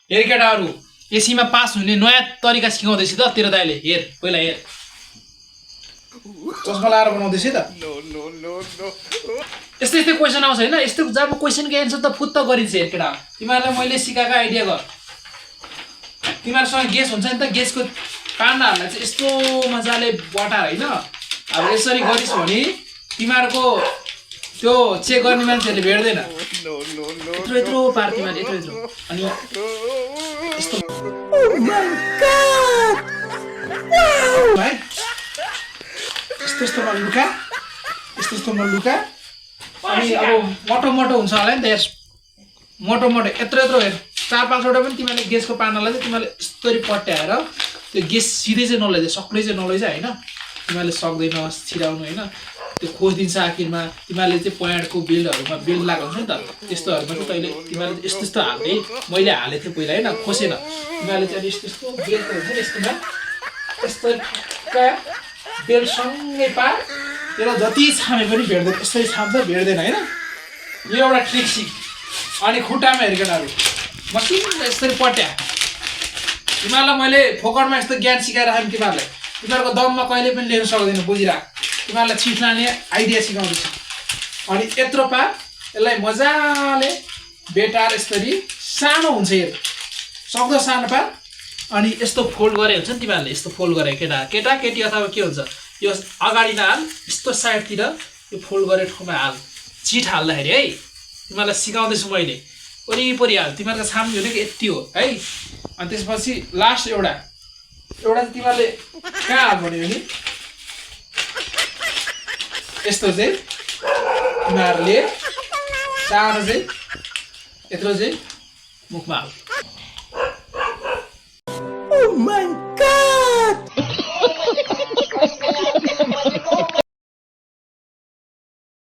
हेर केटाहरू एसीमा पास हुने नयाँ तरिका सिकाउँदैछ त तेरो दाइले हेर पहिला हेर चस्मा लगाएर बनाउँदैछ त यस्तै यस्तै क्वेसन आउँछ होइन यस्तो जब क्वेसनको एन्सर त फुत्त गरिन्छ हेर केटा तिमीहरूलाई मैले सिकाएको आइडिया गर तिमीहरूसँग गेस हुन्छ नि त गेसको पान्डाहरूलाई चाहिँ यस्तो मजाले बटार होइन अब यसरी गरिस् भने तिमीहरूको त्यो चेक गर्ने मान्छेहरूले भेट्दैन यत्रो यत्रो पार तिमीहरूले यत्रो यत्रो अनि यस्तो है यस्तो यस्तोमा लुका यस्तो यस्तोमा लुका अनि अब मोटो मोटो हुन्छ होला नि त हेर मोटो मोटो यत्रो यत्रो हेर 4-5वटा पनि तिमीहरूले गेसको पार्नलाई चाहिँ तिमीहरूले यस्तरी पट्याएर त्यो गेस सिधै चाहिँ नलैजा सक्लै चाहिँ नलैजा होइन तिमीहरूले सक्दैन छिराउनु होइन त्यो खोजिदिन्छ आखिरमा तिमीहरूले चाहिँ पोइन्टको बिल्डहरूमा बिल्ड लगाएको हुन्छ नि त त्यस्तोहरूमा चाहिँ तैँले तिमीहरूले यस्तो यस्तो हाल्ने मैले हालेको थिएँ पहिला होइन खोसेन तिमीहरूले चाहिँ यस्तो यस्तो बेल्ट हुन्छ नि यस्तोमा यस्तो बेल्टसँगै पार त्यसलाई जति छामे पनि भेट्दैन यसरी छाम्छ भेट्दैन होइन यो एउटा ट्रिक सिक अनि खुट्टामा हेर्केटाहरू मसिनो यसरी पट्या तिमीहरूलाई मैले फोकटमा यस्तो ज्ञान सिकाइराखेँ तिमीहरूलाई तिमीहरूको दममा कहिले पनि लिन सक्दैन बुझिराख तिमीहरूलाई छिट लाने आइडिया सिकाउँदैछु अनि यत्रो पार यसलाई मजाले बेटार यसरी सानो हुन्छ हेर सक्दो सानो पार अनि यस्तो फोल्ड गरे हुन्छ नि तिमीहरूले यस्तो फोल्ड गरे केटा केटी अथवा के हुन्छ यो अगाडि नहाल यस्तो साइडतिर यो फोल्ड गरे ठाउँमा हाल चिट हाल्दाखेरि है तिमीहरूलाई सिकाउँदैछु मैले वरिपरि हाल तिमीहरूको छाम्ने भनेको यति हो है अनि त्यसपछि लास्ट एउटा चाहिँ तिमीहरूले कहाँ हाल भन्यो भने यस्तो चाहिँ तिमीहरूले सानो चाहिँ यत्रो चाहिँ मुखमा हाल